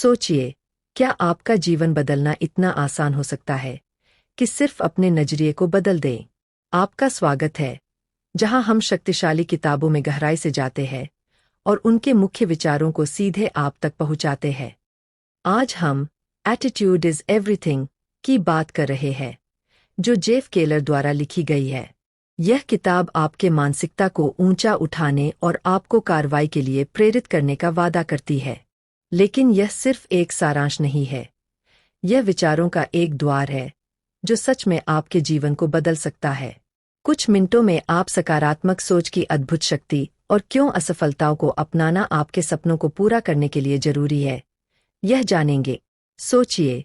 सोचिए, क्या आपका जीवन बदलना इतना आसान हो सकता है कि सिर्फ अपने नजरिए को बदल दें? आपका स्वागत है, जहां हम शक्तिशाली किताबों में गहराई से जाते हैं और उनके मुख्य विचारों को सीधे आप तक पहुंचाते हैं। आज हम एटीट्यूड इज एवरीथिंग की बात कर रहे हैं, जो जेफ केलर द्वारा लिखी गई है। यह किताब आपके मानसिकता को ऊंचा उठाने और आपको कार्रवाई के लिए प्रेरित करने का वादा करती है। लेकिन यह सिर्फ एक सारांश नहीं है, यह विचारों का एक द्वार है जो सच में आपके जीवन को बदल सकता है। कुछ मिनटों में आप सकारात्मक सोच की अद्भुत शक्ति और क्यों असफलताओं को अपनाना आपके सपनों को पूरा करने के लिए जरूरी है, यह जानेंगे। सोचिए,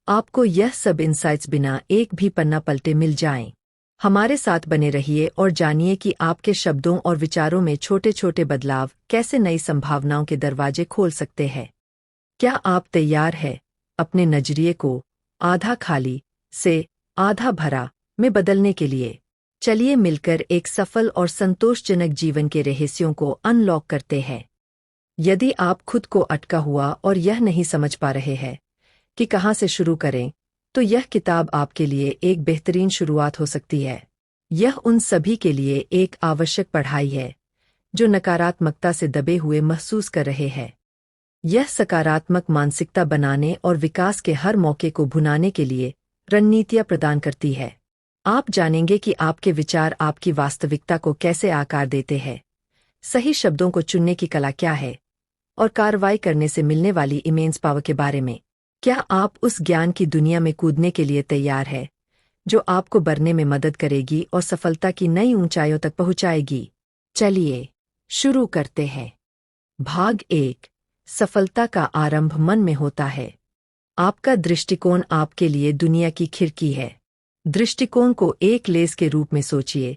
आपको यह सब इंसाइट्स बिना एक भी पन्ना पलटे मिल जाएं। हमारे साथ बने रहिए और जानिए कि आपके शब्दों और विचारों में छोटे छोटे बदलाव कैसे नई संभावनाओं के दरवाजे खोल सकते हैं। क्या आप तैयार हैं अपने नजरिए को आधा खाली से आधा भरा में बदलने के लिए? चलिए मिलकर एक सफल और संतोषजनक जीवन के रहस्यों को अनलॉक करते हैं। यदि आप खुद को अटका हुआ और यह नहीं समझ पा रहे हैं कि कहां से शुरू करें, तो यह किताब आपके लिए एक बेहतरीन शुरुआत हो सकती है। यह उन सभी के लिए एक आवश्यक पढ़ाई है जो नकारात्मकता से दबे हुए महसूस कर रहे हैं। यह सकारात्मक मानसिकता बनाने और विकास के हर मौके को भुनाने के लिए रणनीतियां प्रदान करती है। आप जानेंगे कि आपके विचार आपकी वास्तविकता को कैसे आकार देते हैं, सही शब्दों को चुनने की कला क्या है, और कार्रवाई करने से मिलने वाली इमेंस पावर के बारे में। क्या आप उस ज्ञान की दुनिया में कूदने के लिए तैयार हैं जो आपको बढ़ने में मदद करेगी और सफलता की नई ऊंचाइयों तक पहुंचाएगी? चलिए शुरू करते हैं। भाग 1। सफलता का आरंभ मन में होता है। आपका दृष्टिकोण आपके लिए दुनिया की खिड़की है। दृष्टिकोण को एक लेंस के रूप में सोचिए,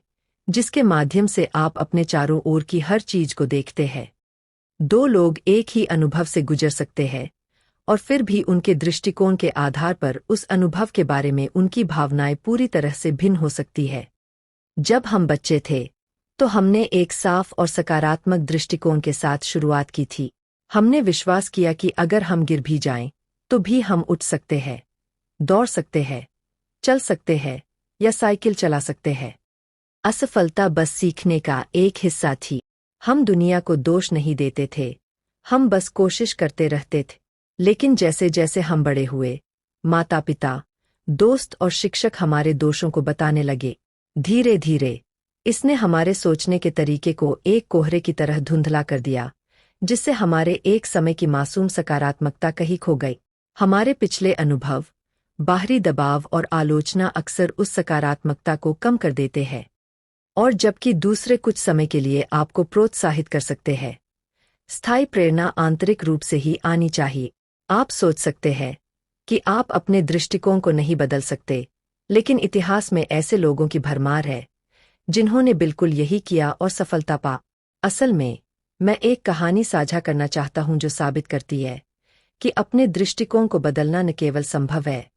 जिसके माध्यम से आप अपने चारों ओर की हर चीज को देखते हैं। दो लोग एक ही अनुभव से गुजर सकते हैं, और फिर भी उनके दृष्टिकोण के आधार पर उस अनुभव के बारे में उनकी भावनाएं पूरी तरह से भिन्न हो सकती है। जब हम बच्चे थे, तो हमने एक साफ और सकारात्मक दृष्टिकोण के साथ शुरुआत की थी। हमने विश्वास किया कि अगर हम गिर भी जाएं, तो भी हम उठ सकते हैं, दौड़ सकते हैं, चल सकते हैं या साइकिल चला सकते हैं। असफलता बस सीखने का एक हिस्सा थी। हम दुनिया को दोष नहीं देते थे, हम बस कोशिश करते रहते थे। लेकिन जैसे जैसे हम बड़े हुए, माता पिता, दोस्त और शिक्षक हमारे दोषों को बताने लगे। धीरे धीरे इसने हमारे सोचने के तरीके को एक कोहरे की तरह धुंधला कर दिया, जिससे हमारे एक समय की मासूम सकारात्मकता कहीं खो गई। हमारे पिछले अनुभव, बाहरी दबाव और आलोचना अक्सर उस सकारात्मकता को कम कर देते हैं, और जबकि दूसरे कुछ समय के लिए आपको प्रोत्साहित कर सकते हैं। स्थायी प्रेरणा आंतरिक रूप से ही आनी चाहिए। आप सोच सकते हैं कि आप अपने दृष्टिकोण को नहीं बदल सकते, लेकिन इतिहास में ऐसे लोगों की भरमार है जिन्होंने बिल्कुल यही किया और सफलता पा। असल में मैं एक कहानी साझा करना चाहता हूं जो साबित करती है कि अपने दृष्टिकोण को बदलना न केवल संभव है,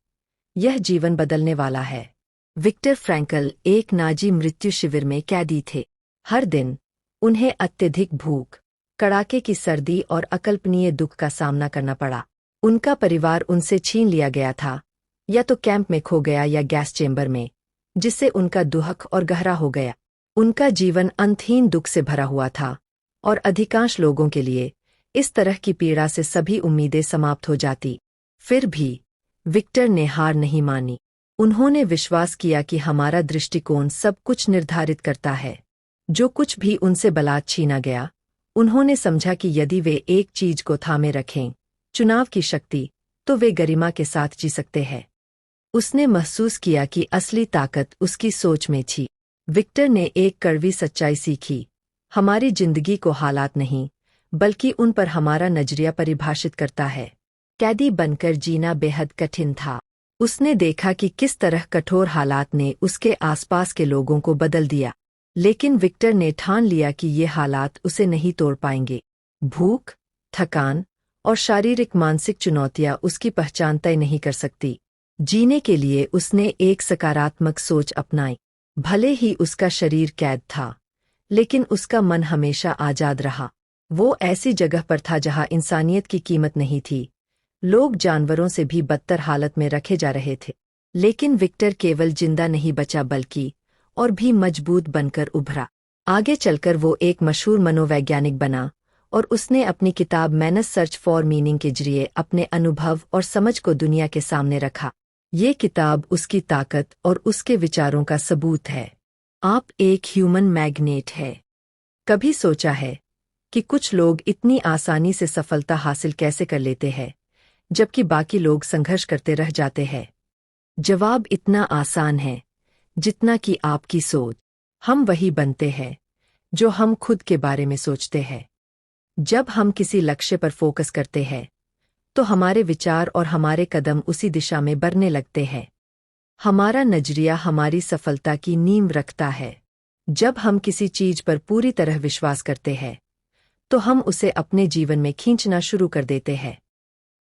यह जीवन बदलने वाला है। विक्टर फ्रैंकल एक नाजी मृत्यु शिविर में कैदी थे। हर दिन उन्हें अत्यधिक भूख, कड़ाके की सर्दी और अकल्पनीय दुख का सामना करना पड़ा। उनका परिवार उनसे छीन लिया गया था, या तो कैंप में खो गया या गैस चेंबर में, जिससे उनका दुख और गहरा हो गया। उनका जीवन अंतहीन दुख से भरा हुआ था, और अधिकांश लोगों के लिए इस तरह की पीड़ा से सभी उम्मीदें समाप्त हो जाती। फिर भी विक्टर ने हार नहीं मानी। उन्होंने विश्वास किया कि हमारा दृष्टिकोण सब कुछ निर्धारित करता है। जो कुछ भी उनसे बलात् छीना गया, उन्होंने समझा कि यदि वे एक चीज को थामे रखें, चुनाव की शक्ति, तो वे गरिमा के साथ जी सकते हैं। उसने महसूस किया कि असली ताकत उसकी सोच में थी। विक्टर ने एक कड़वी सच्चाई सीखी, हमारी जिंदगी को हालात नहीं, बल्कि उन पर हमारा नजरिया परिभाषित करता है। कैदी बनकर जीना बेहद कठिन था। उसने देखा कि किस तरह कठोर हालात ने उसके आसपास के लोगों को बदल दिया, लेकिन विक्टर ने ठान लिया कि ये हालात उसे नहीं तोड़ पाएंगे। भूख, थकान और शारीरिक मानसिक चुनौतियां उसकी पहचान तय नहीं कर सकती। जीने के लिए उसने एक सकारात्मक सोच अपनाई। भले ही उसका शरीर कैद था, लेकिन उसका मन हमेशा आजाद रहा। वो ऐसी जगह पर था जहां इंसानियत की कीमत नहीं थी, लोग जानवरों से भी बदतर हालत में रखे जा रहे थे। लेकिन विक्टर केवल जिंदा नहीं बचा बल्कि और भी मजबूत बनकर उभरा। आगे चलकर वो एक मशहूर मनोवैज्ञानिक बना और उसने अपनी किताब मैनस सर्च फॉर मीनिंग के जरिए अपने अनुभव और समझ को दुनिया के सामने रखा। ये किताब उसकी ताकत और उसके विचारों का सबूत है। आप एक ह्यूमन मैग्नेट है। कभी सोचा है कि कुछ लोग इतनी आसानी से सफलता हासिल कैसे कर लेते हैं जबकि बाकी लोग संघर्ष करते रह जाते हैं? जवाब इतना आसान है जितना कि आपकी सोच। हम वही बनते हैं जो हम खुद के बारे में सोचते हैं। जब हम किसी लक्ष्य पर फोकस करते हैं तो हमारे विचार और हमारे कदम उसी दिशा में बढ़ने लगते हैं। हमारा नजरिया हमारी सफलता की नींव रखता है। जब हम किसी चीज पर पूरी तरह विश्वास करते हैं तो हम उसे अपने जीवन में खींचना शुरू कर देते हैं।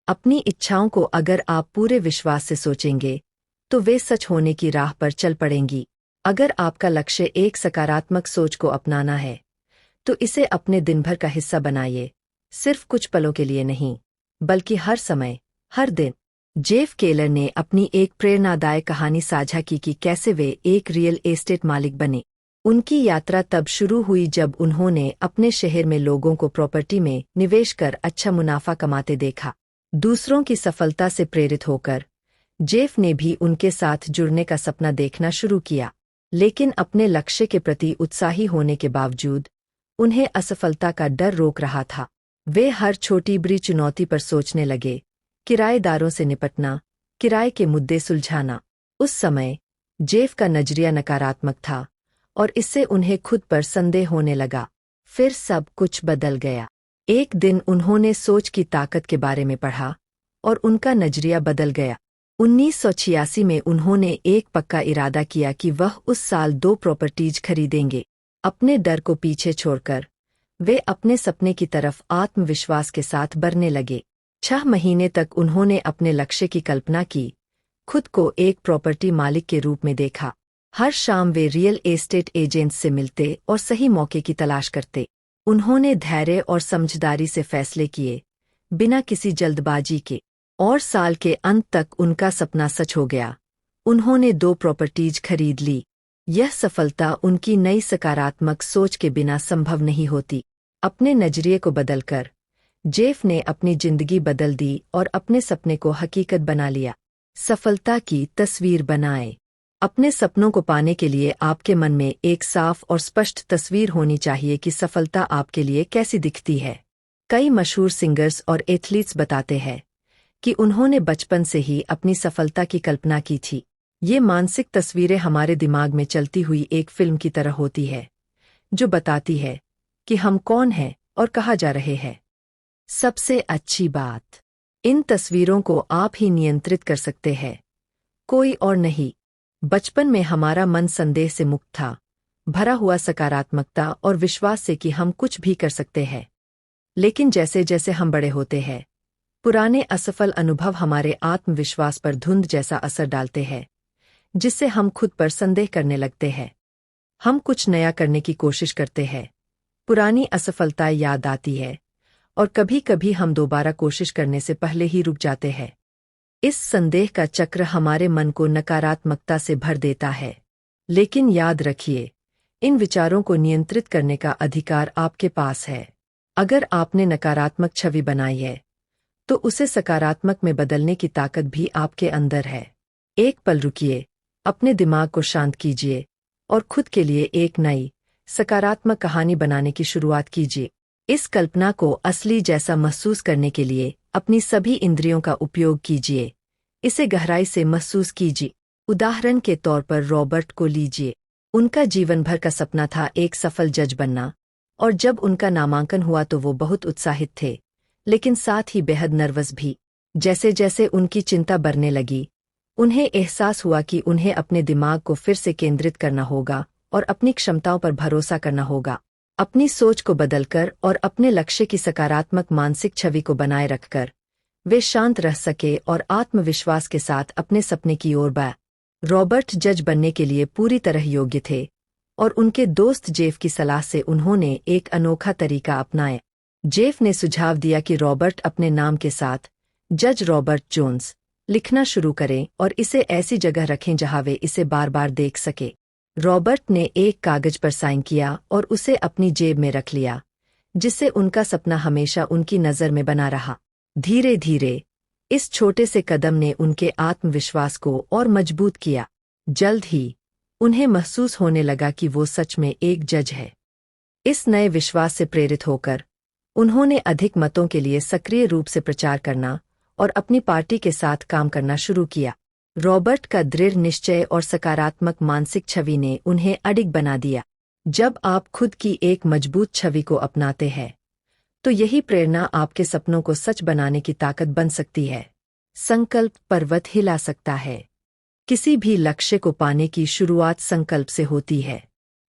अपनी इच्छाओं को अगर आप पूरे विश्वास से सोचेंगे तो वे सच होने की राह पर चल पड़ेंगी। अगर आपका लक्ष्य एक सकारात्मक सोच को अपनाना है तो इसे अपने दिन भर का हिस्सा बनाइए, सिर्फ कुछ पलों के लिए नहीं बल्कि हर समय, हर दिन। जेफ केलर ने अपनी एक प्रेरणादायक कहानी साझा की कि कैसे वे एक रियल एस्टेट मालिक बने। उनकी यात्रा तब शुरू हुई जब उन्होंने अपने शहर में लोगों को प्रॉपर्टी में निवेश कर अच्छा मुनाफा कमाते देखा। दूसरों की सफलता से प्रेरित होकर जेफ ने भी उनके साथ जुड़ने का सपना देखना शुरू किया। लेकिन अपने लक्ष्य के प्रति उत्साही होने के बावजूद उन्हें असफलता का डर रोक रहा था। वे हर छोटी बड़ी चुनौती पर सोचने लगे, किराएदारों से निपटना, किराए के मुद्दे सुलझाना। उस समय जेफ का नजरिया नकारात्मक था और इससे उन्हें खुद पर संदेह होने लगा। फिर सब कुछ बदल गया। एक दिन उन्होंने सोच की ताकत के बारे में पढ़ा और उनका नजरिया बदल गया। 1986 में उन्होंने एक पक्का इरादा किया कि वह उस साल 2 प्रॉपर्टीज खरीदेंगे। अपने डर को पीछे छोड़कर वे अपने सपने की तरफ आत्मविश्वास के साथ बढ़ने लगे। 6 महीने तक उन्होंने अपने लक्ष्य की कल्पना की, खुद को एक प्रॉपर्टी मालिक के रूप में देखा। हर शाम वे रियल एस्टेट एजेंट्स से मिलते और सही मौके की तलाश करते। उन्होंने धैर्य और समझदारी से फैसले किए, बिना किसी जल्दबाजी के। और साल के अंत तक उनका सपना सच हो गया। उन्होंने 2 प्रॉपर्टीज खरीद ली। यह सफलता उनकी नई सकारात्मक सोच के बिना संभव नहीं होती। अपने नजरिए को बदलकर जेफ ने अपनी जिंदगी बदल दी और अपने सपने को हकीकत बना लिया। सफलता की तस्वीर बनाएं। अपने सपनों को पाने के लिए आपके मन में एक साफ और स्पष्ट तस्वीर होनी चाहिए कि सफलता आपके लिए कैसी दिखती है। कई मशहूर सिंगर्स और एथलीट्स बताते हैं कि उन्होंने बचपन से ही अपनी सफलता की कल्पना की थी। ये मानसिक तस्वीरें हमारे दिमाग में चलती हुई एक फिल्म की तरह होती है जो बताती है कि हम कौन हैं और कहाँ जा रहे हैं। सबसे अच्छी बात, इन तस्वीरों को आप ही नियंत्रित कर सकते हैं, कोई और नहीं। बचपन में हमारा मन संदेह से मुक्त था, भरा हुआ सकारात्मकता और विश्वास से कि हम कुछ भी कर सकते हैं। लेकिन जैसे जैसे हम बड़े होते हैं, पुराने असफल अनुभव हमारे आत्मविश्वास पर धुंध जैसा असर डालते हैं, जिससे हम खुद पर संदेह करने लगते हैं। हम कुछ नया करने की कोशिश करते हैं, पुरानी असफलताएं याद आती है और कभी-कभी हम दोबारा कोशिश करने से पहले ही रुक जाते हैं। इस संदेह का चक्र हमारे मन को नकारात्मकता से भर देता है। लेकिन याद रखिए, इन विचारों को नियंत्रित करने का अधिकार आपके पास है। अगर आपने नकारात्मक छवि बनाई है तो उसे सकारात्मक में बदलने की ताकत भी आपके अंदर है। एक पल रुकिए, अपने दिमाग को शांत कीजिए और खुद के लिए एक नई सकारात्मक कहानी बनाने की शुरुआत कीजिए। इस कल्पना को असली जैसा महसूस करने के लिए अपनी सभी इंद्रियों का उपयोग कीजिए। इसे गहराई से महसूस कीजिए। उदाहरण के तौर पर रॉबर्ट को लीजिए। उनका जीवन भर का सपना था एक सफल जज बनना, और जब उनका नामांकन हुआ तो वो बहुत उत्साहित थे, लेकिन साथ ही बेहद नर्वस भी। जैसे जैसे उनकी चिंता बढ़ने लगी, उन्हें एहसास हुआ कि उन्हें अपने दिमाग को फिर से केंद्रित करना होगा और अपनी क्षमताओं पर भरोसा करना होगा। अपनी सोच को बदलकर और अपने लक्ष्य की सकारात्मक मानसिक छवि को बनाए रखकर वे शांत रह सके और आत्मविश्वास के साथ अपने सपने की ओर बढ़े। रॉबर्ट जज बनने के लिए पूरी तरह योग्य थे और उनके दोस्त जेफ की सलाह से उन्होंने एक अनोखा तरीका अपनाया। जेफ ने सुझाव दिया कि रॉबर्ट अपने नाम के साथ जज रॉबर्ट जोन्स, लिखना शुरू करें और इसे ऐसी जगह रखें जहां वे इसे बार बार देख सके। रॉबर्ट ने एक कागज पर साइन किया और उसे अपनी जेब में रख लिया, जिससे उनका सपना हमेशा उनकी नज़र में बना रहा। धीरे धीरे इस छोटे से कदम ने उनके आत्मविश्वास को और मजबूत किया। जल्द ही उन्हें महसूस होने लगा कि वो सच में एक जज है। इस नए विश्वास से प्रेरित होकर उन्होंने अधिक मतों के लिए सक्रिय रूप से प्रचार करना और अपनी पार्टी के साथ काम करना शुरू किया। रॉबर्ट का दृढ़ निश्चय और सकारात्मक मानसिक छवि ने उन्हें अडिग बना दिया। जब आप खुद की एक मजबूत छवि को अपनाते हैं, तो यही प्रेरणा आपके सपनों को सच बनाने की ताकत बन सकती है। संकल्प पर्वत हिला सकता है। किसी भी लक्ष्य को पाने की शुरुआत संकल्प से होती है।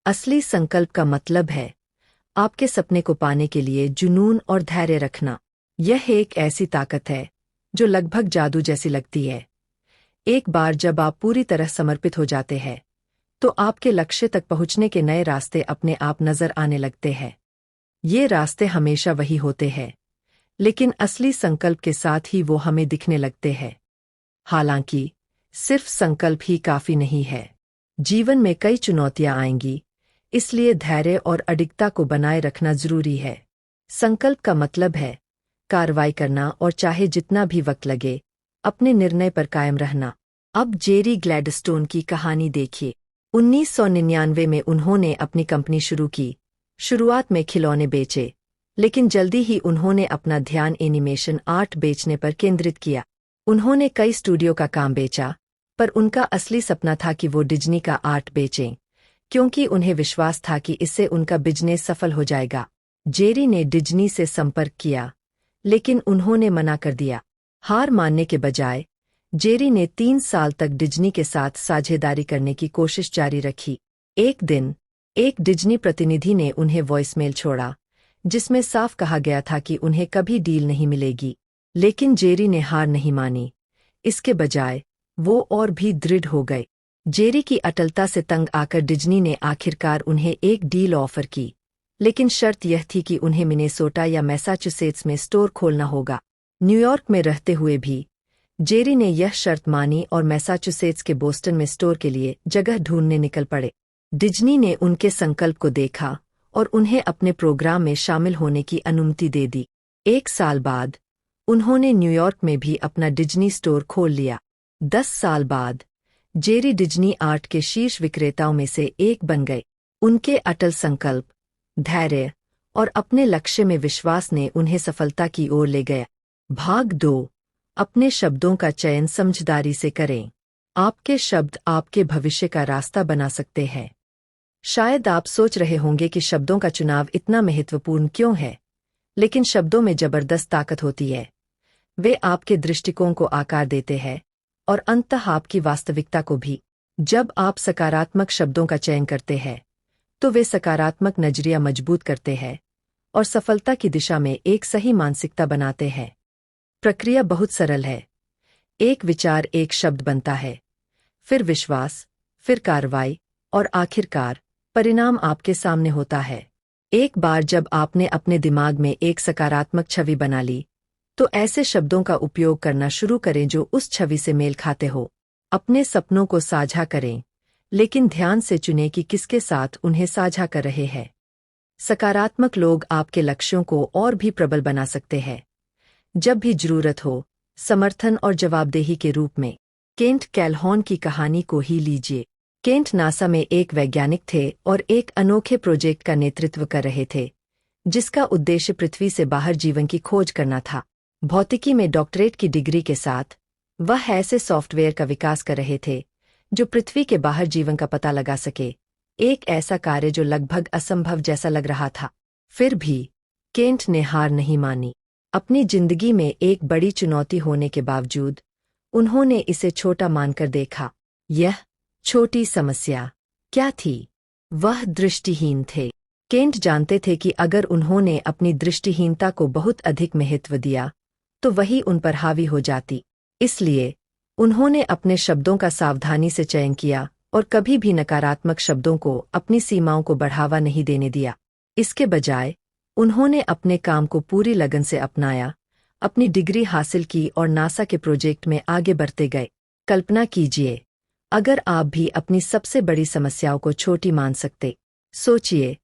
असली संकल्प का मतलब है आपके सपने को पाने के लिए जुनून और धैर्य रखना। यह एक ऐसी ताकत है जो लगभग जादू जैसी लगती है। एक बार जब आप पूरी तरह समर्पित हो जाते हैं, तो आपके लक्ष्य तक पहुंचने के नए रास्ते अपने आप नजर आने लगते हैं। ये रास्ते हमेशा वही होते हैं, लेकिन असली संकल्प के साथ ही वो हमें दिखने लगते हैं। हालांकि सिर्फ संकल्प ही काफी नहीं है। जीवन में कई चुनौतियां आएंगी, इसलिए धैर्य और अडिगता को बनाए रखना जरूरी है। संकल्प का मतलब है कार्रवाई करना और चाहे जितना भी वक्त लगे, अपने निर्णय पर कायम रहना। अब जेरी ग्लैडस्टोन की कहानी देखिए। 1999 में उन्होंने अपनी कंपनी शुरू की। शुरुआत में खिलौने बेचे, लेकिन जल्दी ही उन्होंने अपना ध्यान एनिमेशन आर्ट बेचने पर केंद्रित किया। उन्होंने कई स्टूडियो का काम बेचा, पर उनका असली सपना था कि वो डिज्नी का आर्ट बेचें, क्योंकि उन्हें विश्वास था कि इससे उनका बिजनेस सफल हो जाएगा। जेरी ने डिज्नी से संपर्क किया, लेकिन उन्होंने मना कर दिया। हार मानने के बजाय जेरी ने 3 साल तक डिज्नी के साथ साझेदारी करने की कोशिश जारी रखी। एक दिन एक डिज्नी प्रतिनिधि ने उन्हें वॉइसमेल छोड़ा, जिसमें साफ कहा गया था कि उन्हें कभी डील नहीं मिलेगी। लेकिन जेरी ने हार नहीं मानी। इसके बजाय वो और भी दृढ़ हो गए। जेरी की अटलता से तंग आकर डिज्नी ने आखिरकार उन्हें एक डील ऑफर की, लेकिन शर्त यह थी कि उन्हें मिनेसोटा या मैसाचुसेट्स में स्टोर खोलना होगा। न्यूयॉर्क में रहते हुए भी जेरी ने यह शर्त मानी और मैसाचुसेट्स के बोस्टन में स्टोर के लिए जगह ढूंढने निकल पड़े। डिज्नी ने उनके संकल्प को देखा और उन्हें अपने प्रोग्राम में शामिल होने की अनुमति दे दी। 1 साल बाद उन्होंने न्यूयॉर्क में भी अपना डिज्नी स्टोर खोल लिया। 10 साल बाद जेरी डिज्नी आर्ट के शीर्ष विक्रेताओं में से एक बन गए। उनके अटल संकल्प, धैर्य और अपने लक्ष्य में विश्वास ने उन्हें सफलता की ओर ले गया। भाग 2। अपने शब्दों का चयन समझदारी से करें। आपके शब्द आपके भविष्य का रास्ता बना सकते हैं। शायद आप सोच रहे होंगे कि शब्दों का चुनाव इतना महत्वपूर्ण क्यों है, लेकिन शब्दों में जबरदस्त ताकत होती है। वे आपके दृष्टिकोण को आकार देते हैं और अंततः आपकी वास्तविकता को भी। जब आप सकारात्मक शब्दों का चयन करते हैं, तो वे सकारात्मक नजरिया मजबूत करते हैं और सफलता की दिशा में एक सही मानसिकता बनाते हैं। प्रक्रिया बहुत सरल है। एक विचार एक शब्द बनता है, फिर विश्वास, फिर कार्रवाई और आखिरकार परिणाम आपके सामने होता है। एक बार जब आपने अपने दिमाग में एक सकारात्मक छवि बना ली, तो ऐसे शब्दों का उपयोग करना शुरू करें जो उस छवि से मेल खाते हो। अपने सपनों को साझा करें, लेकिन ध्यान से चुनें कि किसके साथ उन्हें साझा कर रहे हैं। सकारात्मक लोग आपके लक्ष्यों को और भी प्रबल बना सकते हैं। जब भी जरूरत हो, समर्थन और जवाबदेही के रूप में। केंट कैलहॉन की कहानी को ही लीजिए। केंट नासा में एक वैज्ञानिक थे और एक अनोखे प्रोजेक्ट का नेतृत्व कर रहे थे, जिसका उद्देश्य पृथ्वी से बाहर जीवन की खोज करना था। भौतिकी में डॉक्टरेट की डिग्री के साथ वह ऐसे सॉफ्टवेयर का विकास कर रहे थे जो पृथ्वी के बाहर जीवन का पता लगा सके। एक ऐसा कार्य जो लगभग असंभव जैसा लग रहा था। फिर भी केंट ने हार नहीं मानी। अपनी जिंदगी में एक बड़ी चुनौती होने के बावजूद उन्होंने इसे छोटा मानकर देखा। यह छोटी समस्या क्या थी? वह दृष्टिहीन थे। केंट जानते थे कि अगर उन्होंने अपनी दृष्टिहीनता को बहुत अधिक महत्व दिया, तो वही उन पर हावी हो जाती। इसलिए उन्होंने अपने शब्दों का सावधानी से चयन किया और कभी भी नकारात्मक शब्दों को अपनी सीमाओं को बढ़ावा नहीं देने दिया। इसके बजाय उन्होंने अपने काम को पूरी लगन से अपनाया, अपनी डिग्री हासिल की और नासा के प्रोजेक्ट में आगे बढ़ते गए। कल्पना कीजिए, अगर आप भी अपनी सबसे बड़ी समस्याओं को छोटी मान सकते। सोचिए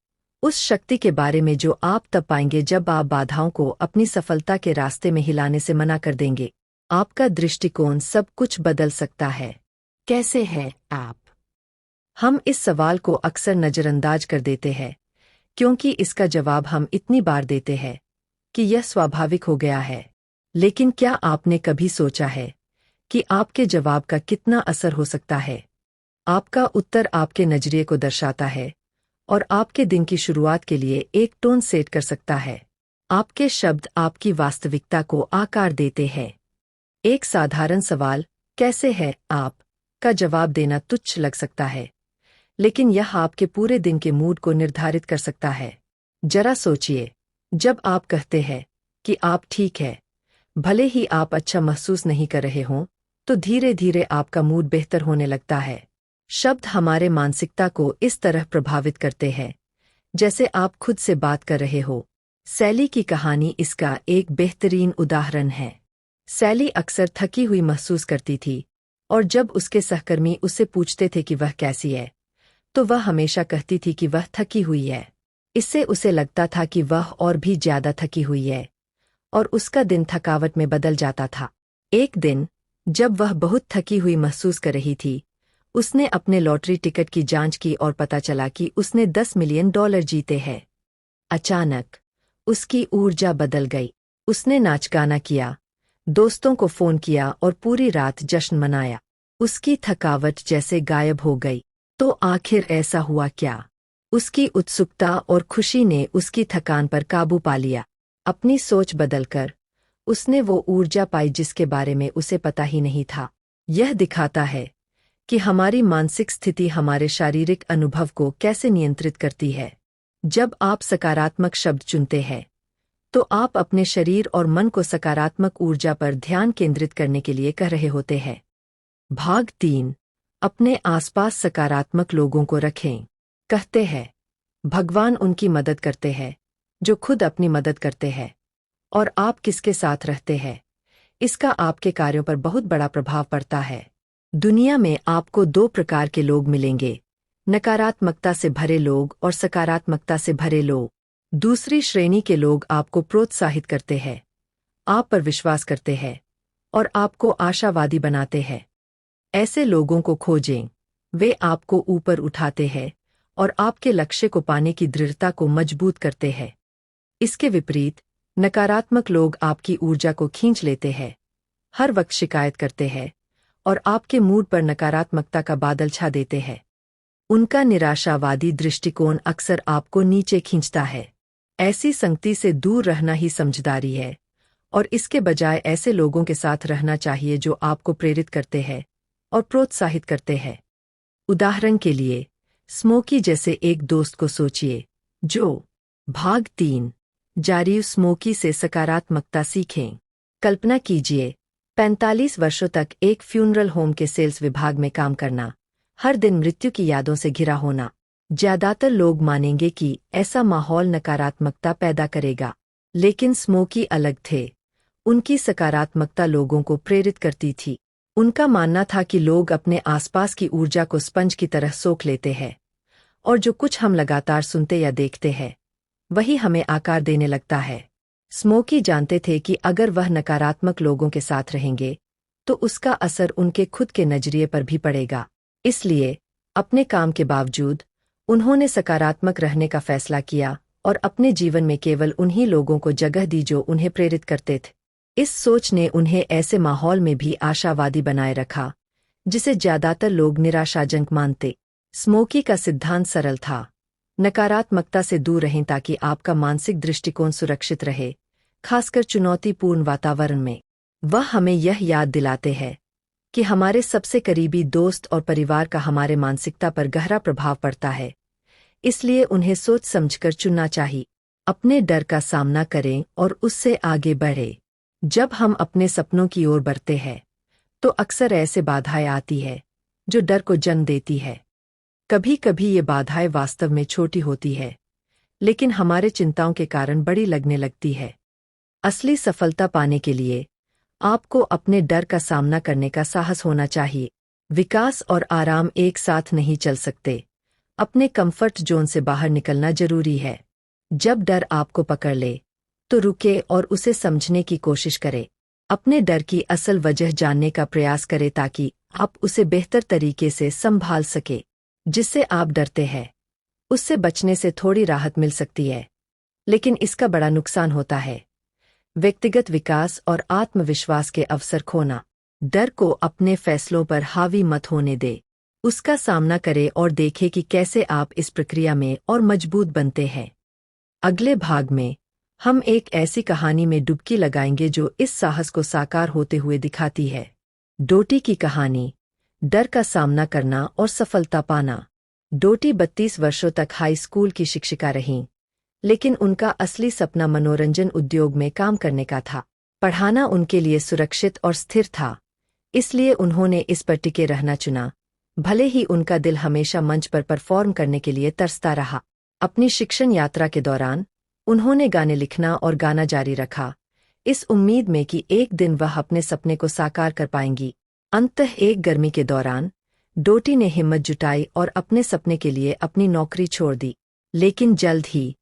उस शक्ति के बारे में जो आप तब पाएंगे जब आप बाधाओं को अपनी सफलता के रास्ते में हिलाने से मना कर देंगे। आपका दृष्टिकोण सब कुछ बदल सकता है। कैसे है आप? हम इस सवाल को अक्सर नज़रअंदाज कर देते हैं, क्योंकि इसका जवाब हम इतनी बार देते हैं कि यह स्वाभाविक हो गया है। लेकिन क्या आपने कभी सोचा है कि आपके जवाब का कितना असर हो सकता है? आपका उत्तर आपके नजरिए को दर्शाता है और आपके दिन की शुरुआत के लिए एक टोन सेट कर सकता है। आपके शब्द आपकी वास्तविकता को आकार देते हैं। एक साधारण सवाल, कैसे है आप, का जवाब देना तुच्छ लग सकता है, लेकिन यह आपके पूरे दिन के मूड को निर्धारित कर सकता है। जरा सोचिए, जब आप कहते हैं कि आप ठीक है, भले ही आप अच्छा महसूस नहीं कर रहे हों, तो धीरे धीरे आपका मूड बेहतर होने लगता है। शब्द हमारे मानसिकता को इस तरह प्रभावित करते हैं जैसे आप खुद से बात कर रहे हो। सैली की कहानी इसका एक बेहतरीन उदाहरण है। सैली अक्सर थकी हुई महसूस करती थी, और जब उसके सहकर्मी उससे पूछते थे कि वह कैसी है, तो वह हमेशा कहती थी कि वह थकी हुई है। इससे उसे लगता था कि वह और भी ज्यादा थकी हुई है, और उसका दिन थकावट में बदल जाता था। एक दिन, जब वह बहुत थकी हुई महसूस कर रही थी, उसने अपने लॉटरी टिकट की जांच की और पता चला कि उसने $10 मिलियन जीते हैं। अचानक उसकी ऊर्जा बदल गई। उसने नाच गाना किया, दोस्तों को फोन किया और पूरी रात जश्न मनाया। उसकी थकावट जैसे गायब हो गई। तो आखिर ऐसा हुआ क्या? उसकी उत्सुकता और खुशी ने उसकी थकान पर काबू पा लिया। अपनी सोच बदलकर उसने वो ऊर्जा पाई जिसके बारे में उसे पता ही नहीं था। यह दिखाता है कि हमारी मानसिक स्थिति हमारे शारीरिक अनुभव को कैसे नियंत्रित करती है। जब आप सकारात्मक शब्द चुनते हैं, तो आप अपने शरीर और मन को सकारात्मक ऊर्जा पर ध्यान केंद्रित करने के लिए कह रहे होते हैं। भाग 3, अपने आसपास सकारात्मक लोगों को रखें। कहते हैं, भगवान उनकी मदद करते हैं जो खुद अपनी मदद करते हैं। और आप किसके साथ रहते हैं, इसका आपके कार्यों पर बहुत बड़ा प्रभाव पड़ता है। दुनिया में आपको 2 प्रकार के लोग मिलेंगे, नकारात्मकता से भरे लोग और सकारात्मकता से भरे लोग। दूसरी श्रेणी के लोग आपको प्रोत्साहित करते हैं, आप पर विश्वास करते हैं और आपको आशावादी बनाते हैं। ऐसे लोगों को खोजें। वे आपको ऊपर उठाते हैं और आपके लक्ष्य को पाने की दृढ़ता को मजबूत करते हैं। इसके विपरीत, नकारात्मक लोग आपकी ऊर्जा को खींच लेते हैं, हर वक्त शिकायत करते हैं और आपके मूड पर नकारात्मकता का बादल छा देते हैं। उनका निराशावादी दृष्टिकोण अक्सर आपको नीचे खींचता है। ऐसी संगति से दूर रहना ही समझदारी है, और इसके बजाय ऐसे लोगों के साथ रहना चाहिए जो आपको प्रेरित करते हैं और प्रोत्साहित करते हैं। उदाहरण के लिए, स्मोकी जैसे एक दोस्त को सोचिए जो। भाग 3, जारी स्मोकी से सकारात्मकता सीखें। कल्पना कीजिए, 45 वर्षों तक एक फ्यूनरल होम के सेल्स विभाग में काम करना, हर दिन मृत्यु की यादों से घिरा होना। ज्यादातर लोग मानेंगे कि ऐसा माहौल नकारात्मकता पैदा करेगा, लेकिन स्मोकी अलग थे। उनकी सकारात्मकता लोगों को प्रेरित करती थी। उनका मानना था कि लोग अपने आसपास की ऊर्जा को स्पंज की तरह सोख लेते हैं, और जो कुछ हम लगातार सुनते या देखते हैं, वही हमें आकार देने लगता है। स्मोकी जानते थे कि अगर वह नकारात्मक लोगों के साथ रहेंगे, तो उसका असर उनके खुद के नजरिए पर भी पड़ेगा। इसलिए, अपने काम के बावजूद, उन्होंने सकारात्मक रहने का फैसला किया और अपने जीवन में केवल उन्हीं लोगों को जगह दी जो उन्हें प्रेरित करते थे। इस सोच ने उन्हें ऐसे माहौल में भी आशावादी बनाए रखा, जिसे ज्यादातर लोग निराशाजनक मानते। स्मोकी का सिद्धांत सरल था, नकारात्मकता से दूर रहें ताकि आपका मानसिक दृष्टिकोण सुरक्षित रहे, खासकर चुनौतीपूर्ण वातावरण में। वह हमें यह याद दिलाते हैं कि हमारे सबसे करीबी दोस्त और परिवार का हमारे मानसिकता पर गहरा प्रभाव पड़ता है, इसलिए उन्हें सोच समझकर चुनना चाहिए। अपने डर का सामना करें और उससे आगे बढ़ें। जब हम अपने सपनों की ओर बढ़ते हैं, तो अक्सर ऐसे बाधाएं आती है जो डर को जन्म देती है। कभी कभी ये बाधाएं वास्तव में छोटी होती है, लेकिन हमारे चिंताओं के कारण बड़ी लगने लगती है। असली सफलता पाने के लिए आपको अपने डर का सामना करने का साहस होना चाहिए। विकास और आराम एक साथ नहीं चल सकते। अपने कंफर्ट जोन से बाहर निकलना जरूरी है। जब डर आपको पकड़ ले, तो रुके और उसे समझने की कोशिश करें। अपने डर की असल वजह जानने का प्रयास करें ताकि आप उसे बेहतर तरीके से संभाल सके। जिससे आप डरते हैं, उससे बचने से थोड़ी राहत मिल सकती है, लेकिन इसका बड़ा नुकसान होता है। व्यक्तिगत विकास और आत्मविश्वास के अवसर खोना। डर को अपने फैसलों पर हावी मत होने दे। उसका सामना करें और देखें कि कैसे आप इस प्रक्रिया में और मजबूत बनते हैं। अगले भाग में हम एक ऐसी कहानी में डुबकी लगाएंगे जो इस साहस को साकार होते हुए दिखाती है। डोटी की कहानी, डर का सामना करना और सफलता पाना। डोटी 32 वर्षों तक हाई स्कूल की शिक्षिका रहीं, लेकिन उनका असली सपना मनोरंजन उद्योग में काम करने का था। पढ़ाना उनके लिए सुरक्षित और स्थिर था, इसलिए उन्होंने इस पर टिके रहना चुना, भले ही उनका दिल हमेशा मंच पर परफॉर्म करने के लिए तरसता रहा। अपनी शिक्षण यात्रा के दौरान उन्होंने गाने लिखना और गाना जारी रखा, इस उम्मीद में कि एक दिन वह अपने सपने को साकार कर पाएंगी। अंततः एक गर्मी के दौरान डोटी ने हिम्मत जुटाई और अपने सपने के लिए अपनी नौकरी छोड़ दी। लेकिन जल्द ही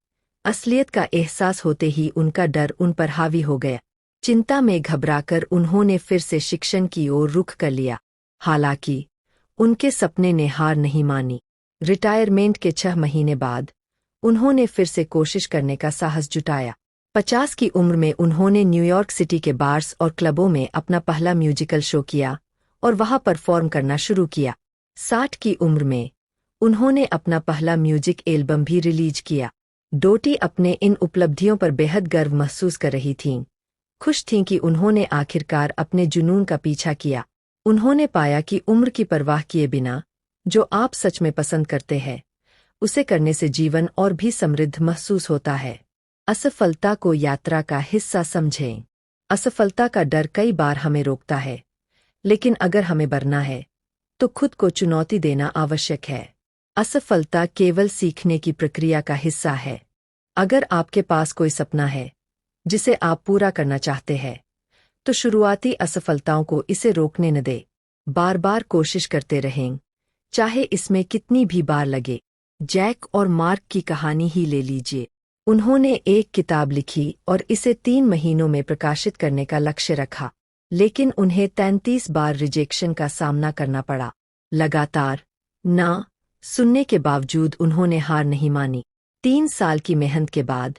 असलियत का एहसास होते ही उनका डर उन पर हावी हो गया। चिंता में घबराकर उन्होंने फिर से शिक्षण की ओर रुख कर लिया। हालांकि उनके सपने ने हार नहीं मानी। रिटायरमेंट के 6 महीने बाद उन्होंने फिर से कोशिश करने का साहस जुटाया। 50 की उम्र में उन्होंने न्यूयॉर्क सिटी के बार्स और क्लबों में अपना पहला म्यूजिकल शो किया और वहां परफॉर्म करना शुरू किया। 60 की उम्र में उन्होंने अपना पहला म्यूजिक एल्बम भी रिलीज किया। डोटी अपने इन उपलब्धियों पर बेहद गर्व महसूस कर रही थीं। खुश थीं कि उन्होंने आखिरकार अपने जुनून का पीछा किया। उन्होंने पाया कि उम्र की परवाह किए बिना जो आप सच में पसंद करते हैं, उसे करने से जीवन और भी समृद्ध महसूस होता है। असफलता को यात्रा का हिस्सा समझें। असफलता का डर कई बार हमें रोकता है, लेकिन अगर हमें बढ़ना है तो खुद को चुनौती देना आवश्यक है। असफलता केवल सीखने की प्रक्रिया का हिस्सा है। अगर आपके पास कोई सपना है जिसे आप पूरा करना चाहते हैं, तो शुरुआती असफलताओं को इसे रोकने न दें। बार बार कोशिश करते रहें, चाहे इसमें कितनी भी बार लगे। जैक और मार्क की कहानी ही ले लीजिए। उन्होंने एक किताब लिखी और इसे 3 महीनों में प्रकाशित करने का लक्ष्य रखा, लेकिन उन्हें 33 बार रिजेक्शन का सामना करना पड़ा। लगातार ना सुनने के बावजूद उन्होंने हार नहीं मानी। 3 साल की मेहनत के बाद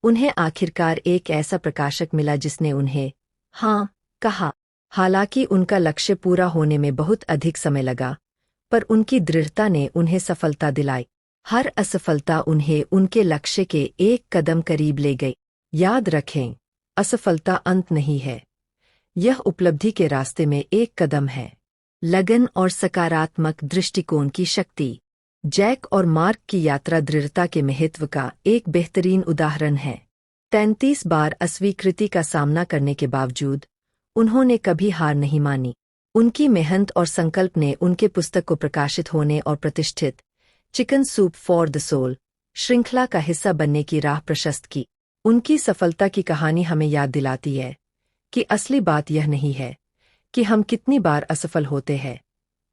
उन्हें आखिरकार एक ऐसा प्रकाशक मिला जिसने उन्हें हाँ कहा। हालांकि उनका लक्ष्य पूरा होने में बहुत अधिक समय लगा, पर उनकी दृढ़ता ने उन्हें सफलता दिलाई। हर असफलता उन्हें उनके लक्ष्य के एक कदम करीब ले गई। याद रखें, असफलता अंत नहीं है, यह उपलब्धि के रास्ते में एक कदम है। लगन और सकारात्मक दृष्टिकोण की शक्ति। जैक और मार्क की यात्रा दृढ़ता के महत्व का एक बेहतरीन उदाहरण है। 33 बार अस्वीकृति का सामना करने के बावजूद उन्होंने कभी हार नहीं मानी। उनकी मेहनत और संकल्प ने उनके पुस्तक को प्रकाशित होने और प्रतिष्ठित chicken soup for the soul श्रृंखला का हिस्सा बनने की राह प्रशस्त की। उनकी सफलता की कहानी हमें याद दिलाती है कि असली बात यह नहीं है कि हम कितनी बार असफल होते हैं,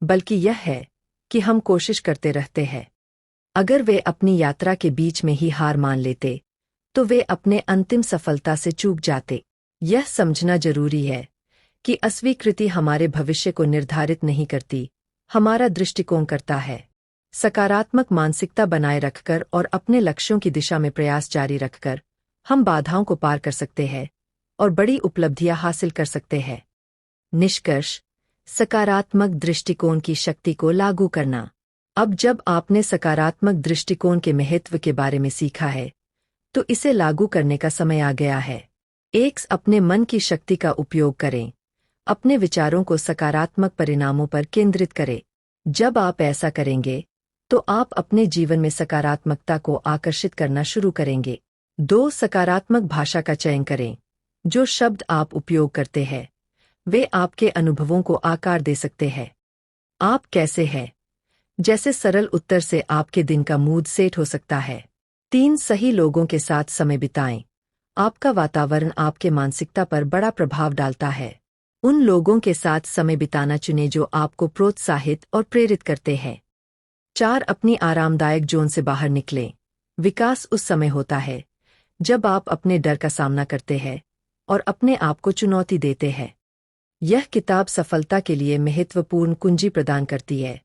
बल्कि यह है कि हम कोशिश करते रहते हैं। अगर वे अपनी यात्रा के बीच में ही हार मान लेते, तो वे अपने अंतिम सफलता से चूक जाते। यह समझना जरूरी है कि अस्वीकृति हमारे भविष्य को निर्धारित नहीं करती, हमारा दृष्टिकोण करता है। सकारात्मक मानसिकता बनाए रखकर और अपने लक्ष्यों की दिशा में प्रयास जारी रखकर हम बाधाओं को पार कर सकते हैं और बड़ी उपलब्धियां हासिल कर सकते हैं। निष्कर्ष, सकारात्मक दृष्टिकोण की शक्ति को लागू करना। अब जब आपने सकारात्मक दृष्टिकोण के महत्व के बारे में सीखा है, तो इसे लागू करने का समय आ गया है। अपने मन की शक्ति का उपयोग करें। अपने विचारों को सकारात्मक परिणामों पर केंद्रित करें। जब आप ऐसा करेंगे, तो आप अपने जीवन में सकारात्मकता को आकर्षित करना शुरू करेंगे। 2 सकारात्मक भाषा का चयन करें। जो शब्द आप उपयोग करते हैं, वे आपके अनुभवों को आकार दे सकते हैं। आप कैसे हैं जैसे सरल उत्तर से आपके दिन का मूड सेट हो सकता है। 3 सही लोगों के साथ समय बिताएं। आपका वातावरण आपके मानसिकता पर बड़ा प्रभाव डालता है। उन लोगों के साथ समय बिताना चुनें जो आपको प्रोत्साहित और प्रेरित करते हैं। 4. अपनी आरामदायक जोन से बाहर निकलें। विकास उस समय होता है जब आप अपने डर का सामना करते हैं और अपने आप को चुनौती देते हैं। यह किताब सफलता के लिए महत्वपूर्ण कुंजी प्रदान करती है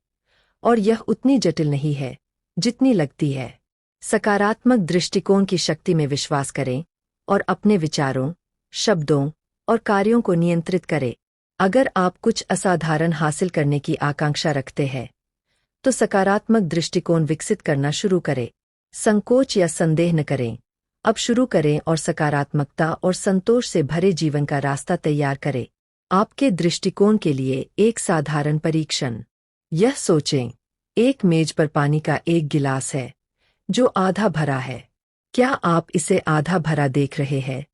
और यह उतनी जटिल नहीं है जितनी लगती है। सकारात्मक दृष्टिकोण की शक्ति में विश्वास करें और अपने विचारों, शब्दों और कार्यों को नियंत्रित करें। अगर आप कुछ असाधारण हासिल करने की आकांक्षा रखते हैं तो सकारात्मक दृष्टिकोण विकसित करना शुरू करें। संकोच या संदेह न करें, अब शुरू करें और सकारात्मकता और संतोष से भरे जीवन का रास्ता तैयार करें। आपके दृष्टिकोण के लिए एक साधारण परीक्षण। यह सोचें, एक मेज पर पानी का एक गिलास है जो आधा भरा है। क्या आप इसे आधा भरा देख रहे हैं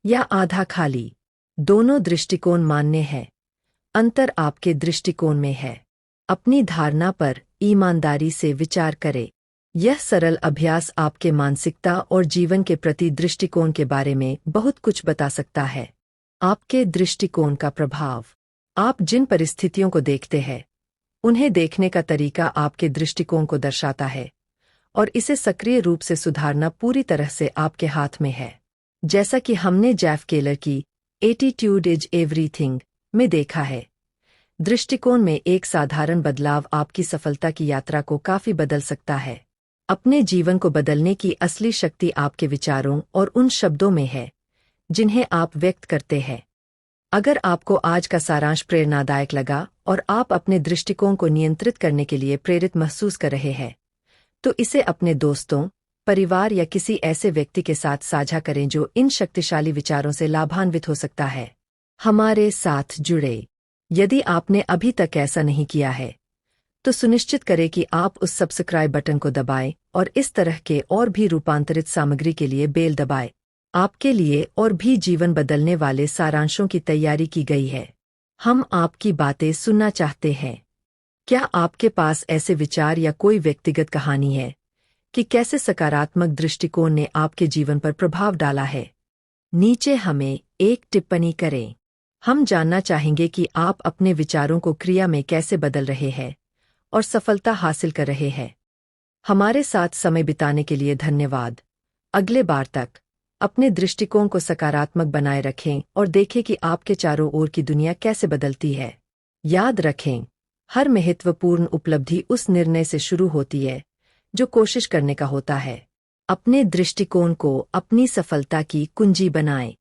या आधा खाली? दोनों दृष्टिकोण मान्य हैं। अंतर आपके दृष्टिकोण में है। अपनी धारणा पर ईमानदारी से विचार करें। यह सरल अभ्यास आपके मानसिकता और जीवन के प्रति दृष्टिकोण के बारे में बहुत कुछ बता सकता है। आपके दृष्टिकोण का प्रभाव। आप जिन परिस्थितियों को देखते हैं, उन्हें देखने का तरीका आपके दृष्टिकोण को दर्शाता है और इसे सक्रिय रूप से सुधारना पूरी तरह से आपके हाथ में है। जैसा कि हमने जेफ केलर की एटीट्यूड इज एवरीथिंग में देखा है, दृष्टिकोण में एक साधारण बदलाव आपकी सफलता की यात्रा को काफी बदल सकता है। अपने जीवन को बदलने की असली शक्ति आपके विचारों और उन शब्दों में है जिन्हें आप व्यक्त करते हैं। अगर आपको आज का सारांश प्रेरणादायक लगा और आप अपने दृष्टिकोण को नियंत्रित करने के लिए प्रेरित महसूस कर रहे हैं, तो इसे अपने दोस्तों, परिवार या किसी ऐसे व्यक्ति के साथ साझा करें जो इन शक्तिशाली विचारों से लाभान्वित हो सकता है। हमारे साथ जुड़े। यदि आपने अभी तक ऐसा नहीं किया है, तो सुनिश्चित करें कि आप उस सब्सक्राइब बटन को दबाएं और इस तरह के और भी रूपांतरित सामग्री के लिए बेल दबाएं। आपके लिए और भी जीवन बदलने वाले सारांशों की तैयारी की गई है। हम आपकी बातें सुनना चाहते हैं। क्या आपके पास ऐसे विचार या कोई व्यक्तिगत कहानी है कि कैसे सकारात्मक दृष्टिकोण ने आपके जीवन पर प्रभाव डाला है? नीचे हमें एक टिप्पणी करें। हम जानना चाहेंगे कि आप अपने विचारों को क्रिया में कैसे बदल रहे हैं और सफलता हासिल कर रहे हैं। हमारे साथ समय बिताने के लिए धन्यवाद। अगले बार तक अपने दृष्टिकोण को सकारात्मक बनाए रखें और देखें कि आपके चारों ओर की दुनिया कैसे बदलती है। याद रखें, हर महत्वपूर्ण उपलब्धि उस निर्णय से शुरू होती है जो कोशिश करने का होता है। अपने दृष्टिकोण को अपनी सफलता की कुंजी बनाएं।